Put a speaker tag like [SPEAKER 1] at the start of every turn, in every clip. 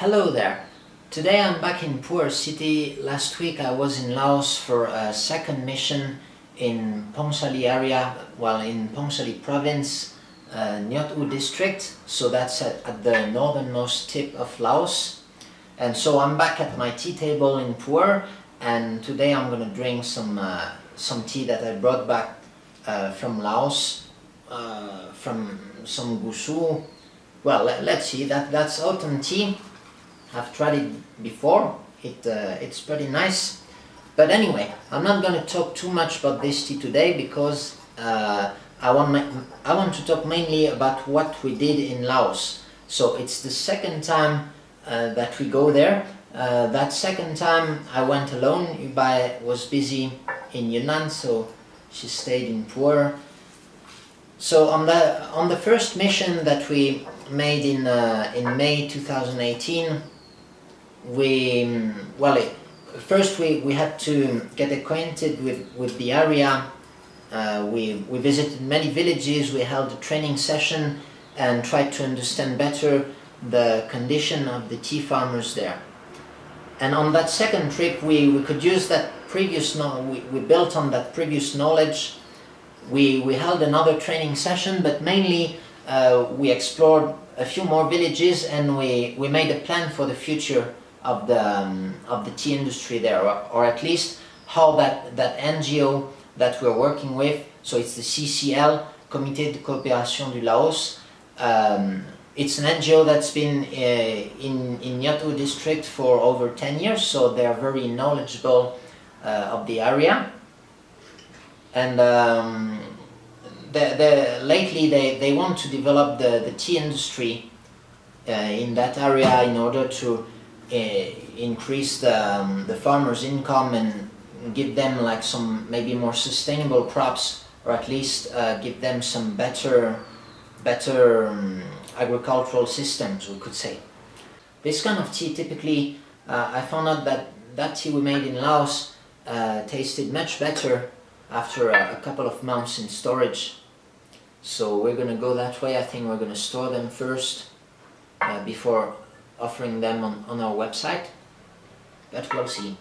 [SPEAKER 1] Hello there. Today I'm back in pu-erh city. Last week I was in Laos for a second mission in Phongsaly area, well, in Phongsaly province, Nyot Ou district, so that's at the northernmost tip of Laos. And so I'm back at my tea table in pu-erh, and today I'm going to drink some tea that I brought back from Laos, from some gusu. Well, let's see, that's autumn tea. I've tried it before, it's pretty nice. But anyway, I'm not going to talk too much about this tea today because I want to talk mainly about what we did in Laos. So it's the second time that we go there. That second time I went alone. Yubai was busy in Yunnan, so she stayed in pu-erh. So on the first mission that we made in May 2018, first we had to get acquainted with the area. We visited many villages, we held a training session and tried to understand better the condition of the tea farmers there. And on that second trip we could use that previous we built on that previous knowledge. We held another training session, but mainly we explored a few more villages and we made a plan for the future of the tea industry there, or at least how that NGO that we're working with, so it's the CCL, Comité de Coopération du Laos. It's an NGO that's been in Nyot Ou district for over 10 years, so they are very knowledgeable of the area. And lately they want to develop the tea industry in that area in order to increase the farmers' income and give them like some maybe more sustainable crops, or at least give them some better agricultural systems, we could say. This kind of tea typically, I found out that tea we made in Laos tasted much better after a couple of months in storage. So we're going to go that way. I think we're going to store them first before offering them on our website, but we'll see.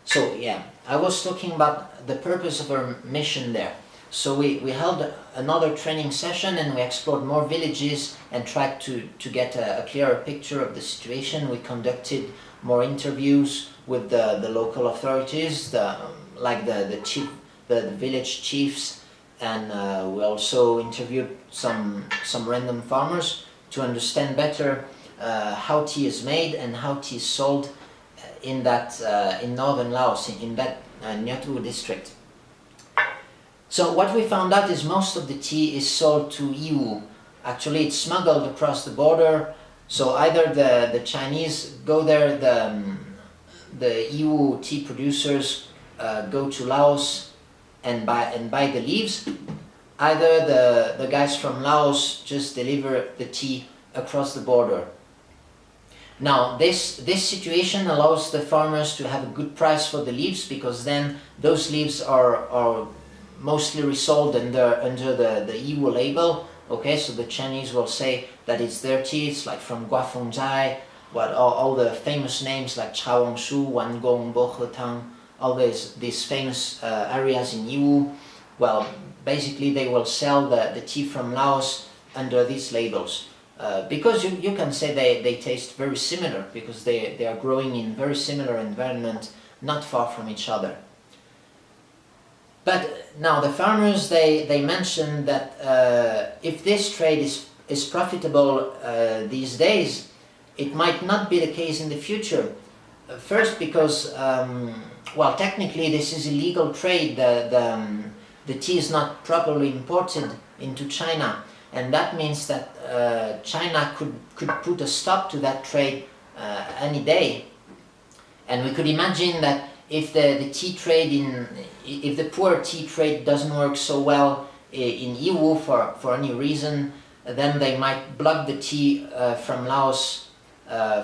[SPEAKER 1] So yeah, I was talking about the purpose of our mission there. So we held another training session and we explored more villages and tried to get a clearer picture of the situation. We conducted more interviews with the local authorities, the village chiefs, and we also interviewed some random farmers to understand better how tea is made and how tea is sold in northern Laos, in that Nyot Ou district. So what we found out is most of the tea is sold to EU. Actually, it's smuggled across the border. So either the Chinese go there, the EU tea producers go to Laos and buy the leaves. Either the guys from Laos just deliver the tea across the border. Now this situation allows the farmers to have a good price for the leaves, because then those leaves are mostly resold under the EU label. Okay, so the Chinese will say that it's their tea. It's like from Phongsaly, all the famous names like Chaongshu, Wangong, Bohetang, all these famous areas in EU. Well, basically they will sell the tea from Laos under these labels. Because you can say they taste very similar, because they are growing in very similar environment, not far from each other. But now the farmers, they mentioned that if this trade is profitable these days, it might not be the case in the future. First because, well, technically this is illegal trade. The tea is not properly imported into China. And that means that China could put a stop to that trade any day. And we could imagine that if the tea trade if the pu-erh tea trade doesn't work so well in EU for any reason, then they might block the tea from Laos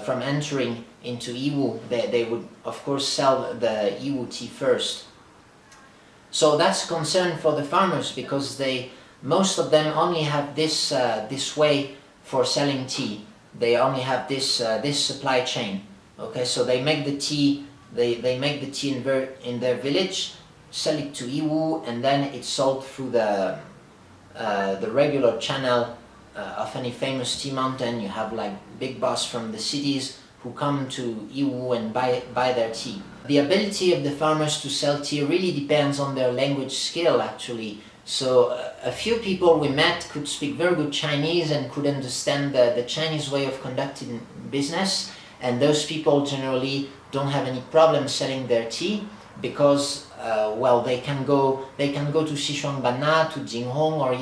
[SPEAKER 1] from entering into EU. They would of course sell the EU tea first. So that's a concern for the farmers, because most of them only have this way for selling tea. they only have this supply chain. Okay, so they make the tea. They make the tea in their village, sell it to Iwu, and then it's sold through the regular channel of any famous tea mountain. You have like big boss from the cities who come to Iwu and buy their tea. The ability of the farmers to sell tea really depends on their language skill, actually. So a few people we met could speak very good Chinese and could understand the Chinese way of conducting business, and those people generally don't have any problem selling their tea because well, they can go to Sichuanbana, to Jinghong, or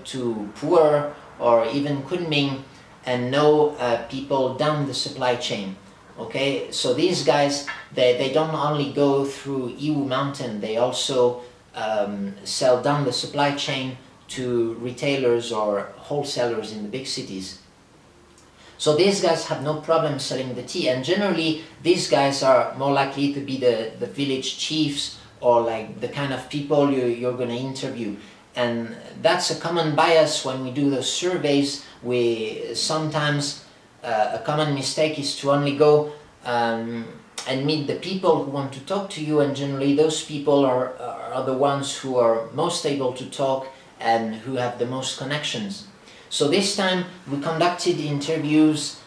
[SPEAKER 1] to pu-erh, or even Kunming, and know people down the supply chain. Okay, so these guys, they don't only go through Iwu mountain, they also sell down the supply chain to retailers or wholesalers in the big cities. So these guys have no problem selling the tea, and generally these guys are more likely to be the village chiefs, or like the kind of people you're going to interview. And that's a common bias when we do those surveys. We sometimes a common mistake is to only go and meet the people who want to talk to you, and generally those people are the ones who are most able to talk and who have the most connections. So this time we conducted interviews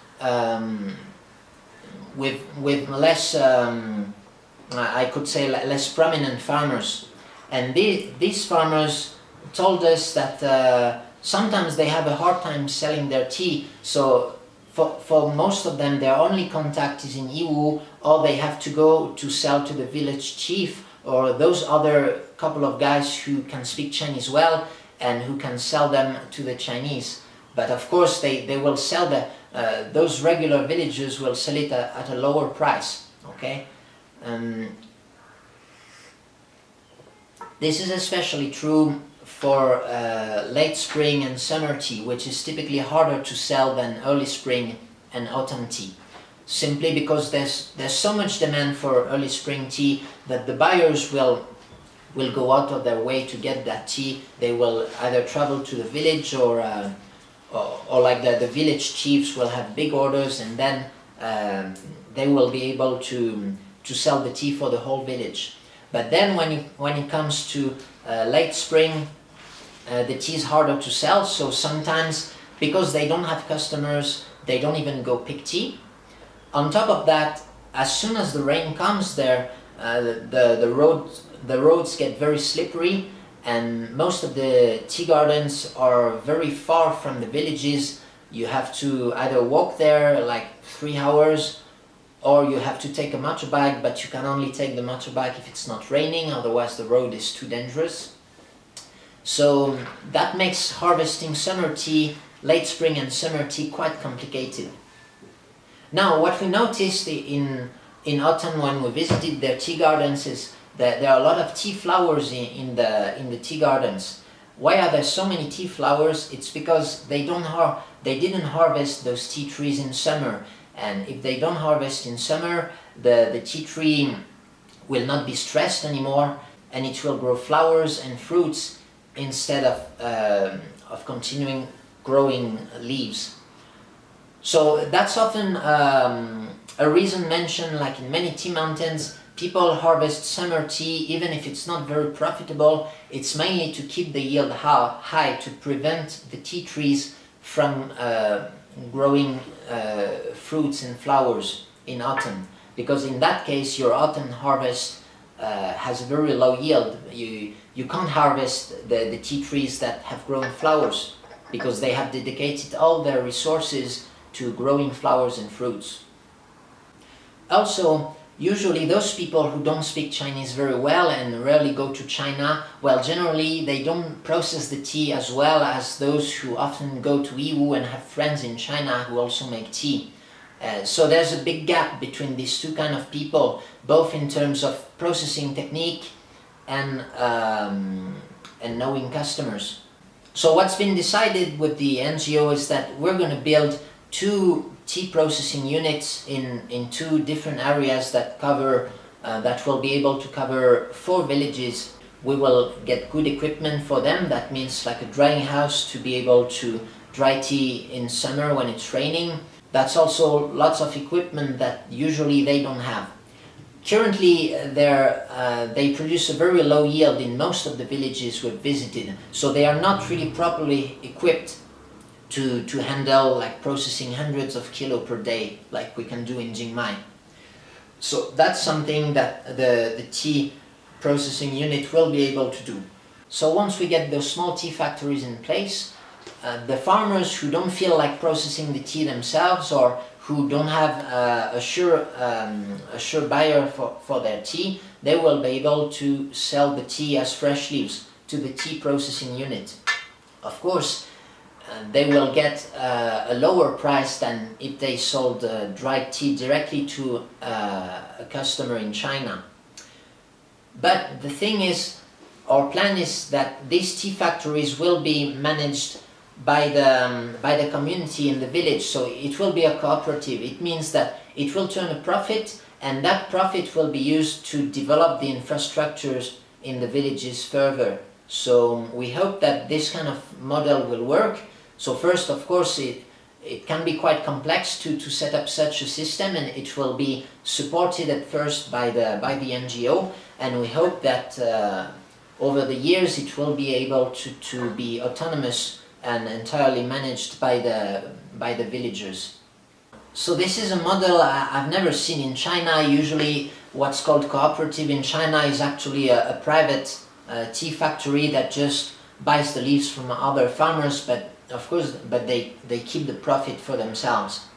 [SPEAKER 1] with less, I could say, less prominent farmers, and these farmers told us that sometimes they have a hard time selling their tea. So for most of them, their only contact is in Iwu, or they have to go to sell to the village chief or those other couple of guys who can speak Chinese well and who can sell them to the Chinese. But of course they will sell those regular villagers will sell it at a lower price. Okay, this is especially true for late spring and summer tea, which is typically harder to sell than early spring and autumn tea, simply because there's so much demand for early spring tea that the buyers will go out of their way to get that tea. They will either travel to the village or like the village chiefs will have big orders, and then they will be able to sell the tea for the whole village. But then when it comes to late spring, the tea is harder to sell. So sometimes, because they don't have customers, they don't even go pick tea. On top of that, as soon as the rain comes there, the roads get very slippery, and most of the tea gardens are very far from the villages. You have to either walk there like 3 hours, or you have to take a motorbike, but you can only take the motorbike if it's not raining, otherwise the road is too dangerous. So that makes harvesting summer tea, late spring and summer tea, quite complicated. Now, what we noticed in autumn when we visited their tea gardens is that there are a lot of tea flowers in the tea gardens. Why are there so many tea flowers? It's because they didn't harvest those tea trees in summer, and if they don't harvest in summer, the tea tree will not be stressed anymore, and it will grow flowers and fruits instead of continuing growing leaves. So that's often a reason mentioned, like in many tea mountains. People harvest summer tea even if it's not very profitable. It's mainly to keep the yield high, to prevent the tea trees from growing fruits and flowers in autumn, because in that case your autumn harvest has a very low yield. You can't harvest the tea trees that have grown flowers, because they have dedicated all their resources to growing flowers and fruits. Also, usually those people who don't speak Chinese very well and rarely go to China, well, generally they don't process the tea as well as those who often go to Iwu and have friends in China who also make tea. So there's a big gap between these two kind of people, both in terms of processing technique and knowing customers. So what's been decided with the NGO is that we're going to build 2 tea processing units in 2 different areas that will be able to cover 4 villages. We will get good equipment for them. That means like a drying house to be able to dry tea in summer when it's raining. That's also lots of equipment that usually they don't have. Currently, they produce a very low yield in most of the villages we've visited, so they are not really properly equipped to handle like processing hundreds of kilos per day like we can do in Jingmai. So that's something that the tea processing unit will be able to do. So once we get those small tea factories in place, the farmers who don't feel like processing the tea themselves or who don't have a sure buyer for their tea, they will be able to sell the tea as fresh leaves to the tea processing unit. Of course, they will get a lower price than if they sold dried tea directly to a customer in China. But the thing is, our plan is that these tea factories will be managed by the community in the village, so it will be a cooperative. It means that it will turn a profit, and that profit will be used to develop the infrastructures in the villages further. So we hope that this kind of model will work. So first, of course, it can be quite complex to set up such a system, and it will be supported at first by the NGO, and we hope that over the years it will be able to be autonomous and entirely managed by the villagers. So this is a model I've never seen in China. Usually what's called cooperative in China is actually a private tea factory that just buys the leaves from other farmers, but they keep the profit for themselves.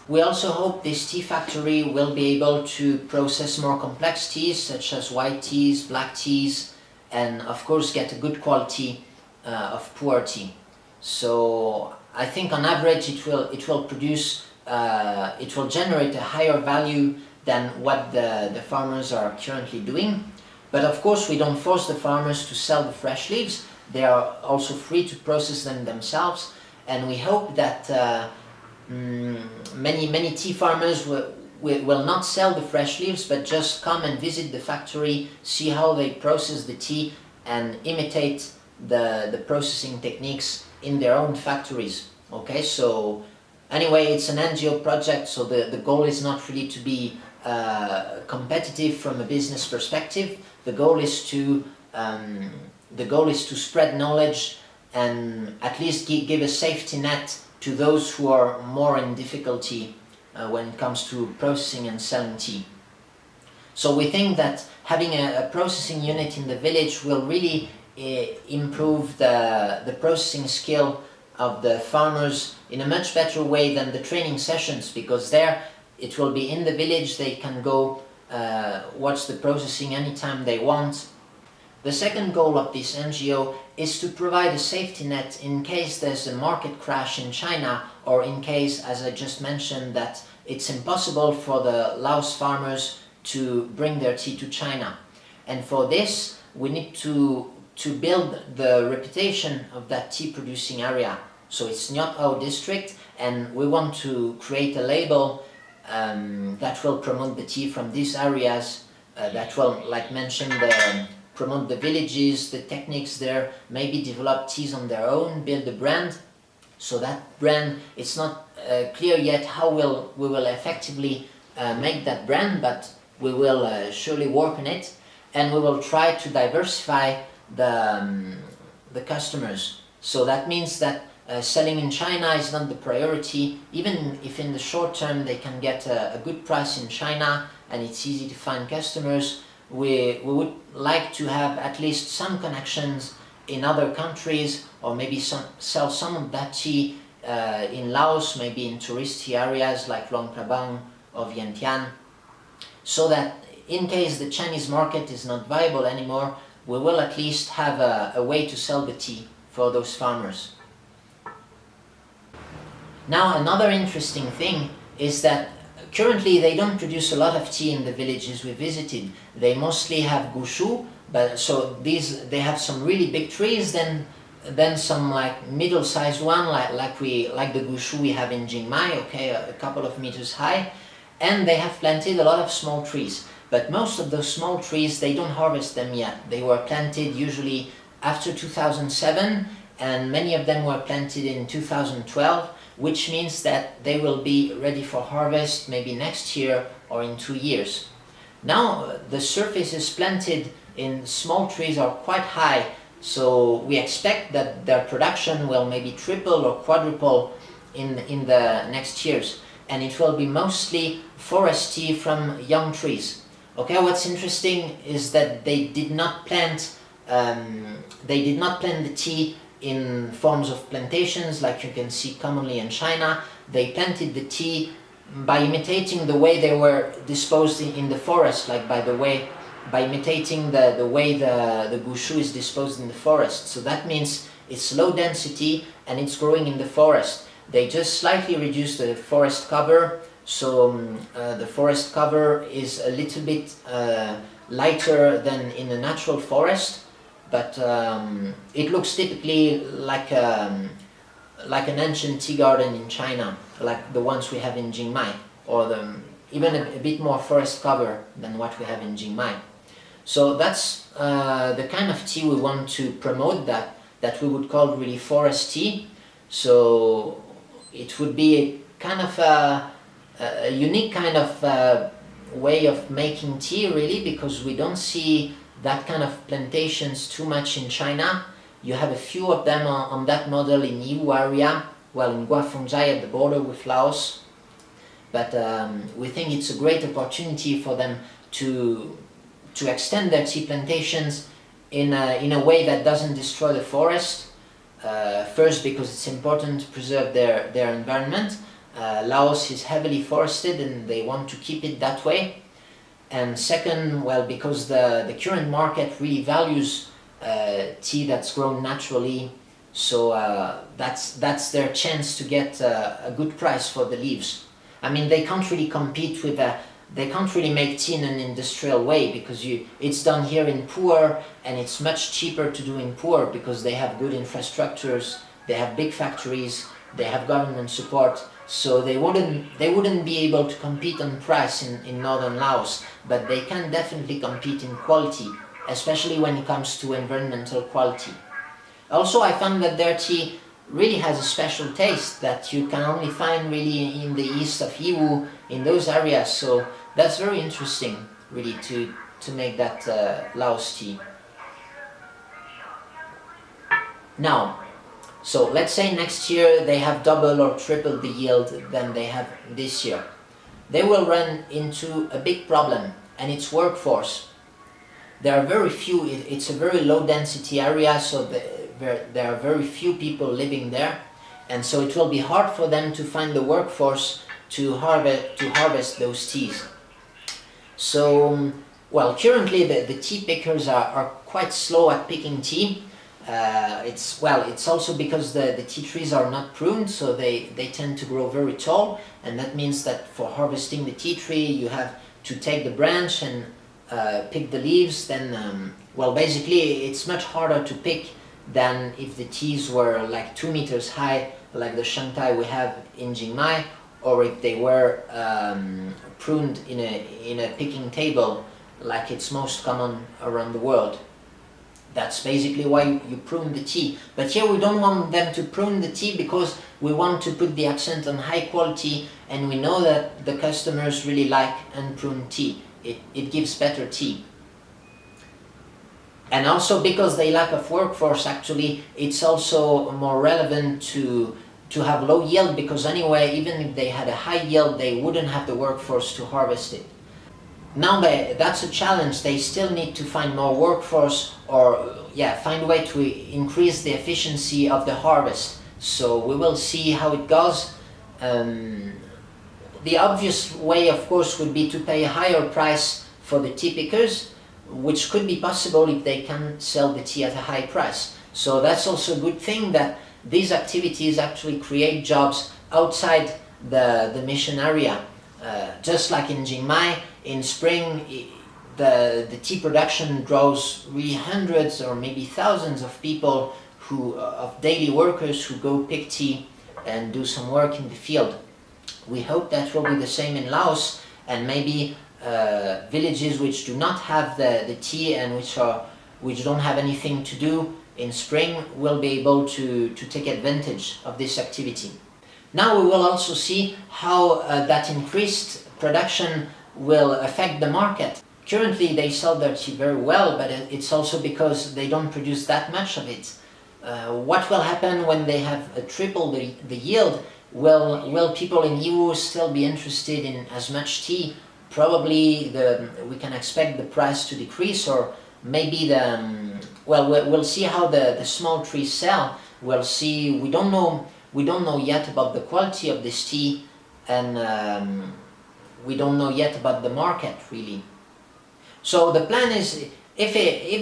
[SPEAKER 1] We also hope this tea factory will be able to process more complex teas such as white teas, black teas, and of course get a good quality of pu-erh tea. So I think on average it will produce, it will generate a higher value than what the farmers are currently doing. But of course we don't force the farmers to sell the fresh leaves. They are also free to process them themselves, and we hope that many tea farmers will not sell the fresh leaves, but just come and visit the factory, see how they process the tea, and imitate the processing techniques in their own factories. Okay, so anyway, it's an NGO project, so the goal is not really to be competitive from a business perspective. The goal is to spread knowledge and at least give a safety net to those who are more in difficulty when it comes to processing and selling tea. So we think that having a processing unit in the village will really improve the processing skill of the farmers in a much better way than the training sessions, because there it will be in the village, they can go watch the processing anytime they want. The second goal of this NGO is to provide a safety net in case there's a market crash in China, or in case, as I just mentioned, that it's impossible for the Laos farmers to bring their tea to China. And for this, we need to build the reputation of that tea producing area. So it's Nyot Ou district, and we want to create a label that will promote the tea from these areas, that will, like mentioned, promote the villages, the techniques there, maybe develop teas on their own, build a brand. So that brand, it's not clear yet how we will effectively make that brand, but we will surely work on it, and we will try to diversify the customers. So that means that selling in China is not the priority, even if in the short term they can get a good price in China and it's easy to find customers. We would like to have at least some connections in other countries, or maybe sell some of that tea in Laos, maybe in touristy areas like Luang Prabang or Vientiane, so that in case the Chinese market is not viable anymore, we will at least have a way to sell the tea for those farmers. Now, another interesting thing is that currently they don't produce a lot of tea in the villages we visited. They mostly have gushu, but so they have some really big trees, then some like middle-sized one, like the gushu we have in Jingmai, okay, a couple of meters high, and they have planted a lot of small trees. But most of those small trees, they don't harvest them yet. They were planted usually after 2007, and many of them were planted in 2012. which means that they will be ready for harvest maybe next year or in 2 years. Now the surfaces planted in small trees are quite high, so we expect that their production will maybe triple or quadruple in the next years, and it will be mostly forest tea from young trees. Okay, what's interesting is that they did not plant the tea in forms of plantations like you can see commonly in China. They planted the tea by imitating the way they were disposed in the forest, like by imitating the way the gushu is disposed in the forest. So that means it's low density and it's growing in the forest. They just slightly reduce the forest cover, so the forest cover is a little bit lighter than in a natural forest, but it looks typically like an ancient tea garden in China, like the ones we have in Jingmai, or even a bit more forest cover than what we have in Jingmai. So that's the kind of tea we want to promote, that we would call really forest tea. So it would be a kind of a unique kind of way of making tea, really, because we don't see that kind of plantations too much in China. You have a few of them on that model in Nyot Ou area, well, in Phongsaly at the border with Laos. But we think it's a great opportunity for them to extend their tea plantations in a way that doesn't destroy the forest. First, because it's important to preserve their environment. Laos is heavily forested and they want to keep it that way. And second, well, because the current market really values tea that's grown naturally, so that's their chance to get a good price for the leaves. I mean, they can't really compete with they can't really make tea in an industrial way, because it's done here in pu-erh, and it's much cheaper to do in pu-erh because they have good infrastructures, they have big factories, they have government support, so they wouldn't be able to compete on price in northern Laos, but they can definitely compete in quality, especially when it comes to environmental quality. Also, I found that their tea really has a special taste that you can only find really in the east of Yiwu, in those areas, so that's very interesting, really, to make that Laos tea. Now, so let's say next year they have double or triple the yield than they have this year. They will run into a big problem, and it's workforce. There are very few, it's a very low density area, so there are very few people living there, and so it will be hard for them to find the workforce to harvest those teas. So, well, currently the tea pickers are quite slow at picking tea. It's also because the tea trees are not pruned, so they tend to grow very tall, and that means that for harvesting the tea tree you have to take the branch and pick the leaves. Then, well, basically it's much harder to pick than if the teas were like 2 meters high, like the Shanghai we have in Jingmai, or if they were pruned in a picking table, like it's most common around the world. That's basically why you prune the tea. But here we don't want them to prune the tea because we want to put the accent on high quality, and we know that the customers really like unpruned tea. It gives better tea. And also because they lack of workforce, actually, it's also more relevant to have low yield, because anyway, even if they had a high yield, they wouldn't have the workforce to harvest it. Now that's a challenge. They still need to find more workforce, or find a way to increase the efficiency of the harvest. So we will see how it goes. The obvious way, of course, would be to pay a higher price for the tea pickers, which could be possible if they can sell the tea at a high price. So that's also a good thing, that these activities actually create jobs outside the mission area. Just like in Jingmai, in spring the tea production draws really hundreds or maybe thousands of people, of daily workers who go pick tea and do some work in the field. We hope that will be the same in Laos, and maybe villages which do not have the tea and which don't have anything to do in spring will be able to take advantage of this activity. Now we will also see how that increased production will affect the market. Currently they sell their tea very well, but it's also because they don't produce that much of it. What will happen when they have tripled the yield? Will people in EU still be interested in as much tea? Probably we can expect the price to decrease, or maybe we'll see how the small trees sell. We'll see. We don't know yet about the quality of this tea, and we don't know yet about the market really. So the plan is, if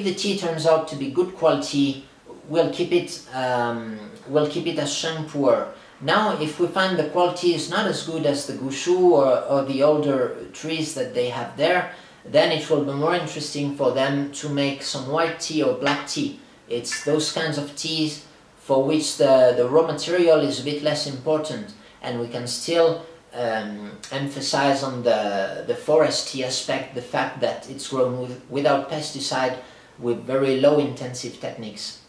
[SPEAKER 1] the tea turns out to be good quality, we'll keep it as Sheng pu-erh. Now, if we find the quality is not as good as the Gushu or the older trees that they have there, then it will be more interesting for them to make some white tea or black tea. It's those kinds of teas for which the raw material is a bit less important, and we can still emphasize on the forest tea aspect, the fact that it's grown without pesticide, with very low intensive techniques.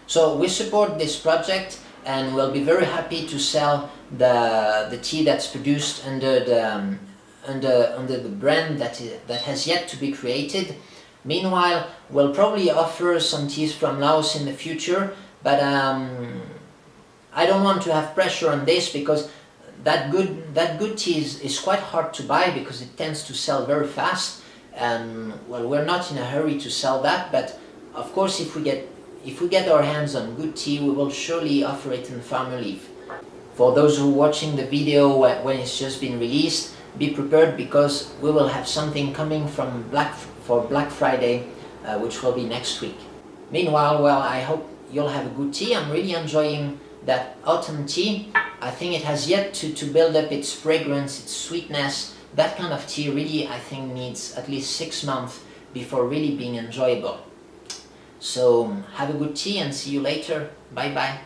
[SPEAKER 1] So we support this project, and we'll be very happy to sell the tea that's produced under the brand that has yet to be created. Meanwhile, we'll probably offer some teas from Laos in the future, but I don't want to have pressure on this, because that good tea is quite hard to buy, because it tends to sell very fast, and well, we're not in a hurry to sell that. But of course, if we get our hands on good tea, we will surely offer it in Farmer Leaf. For those who are watching the video when it's just been released, be prepared, because we will have something coming for Black Friday, which will be next week. Meanwhile, well, I hope you'll have a good tea. I'm really enjoying that autumn tea. I think it has yet to build up its fragrance, its sweetness. That kind of tea really, I think, needs at least 6 months before really being enjoyable. So have a good tea, and see you later. Bye bye.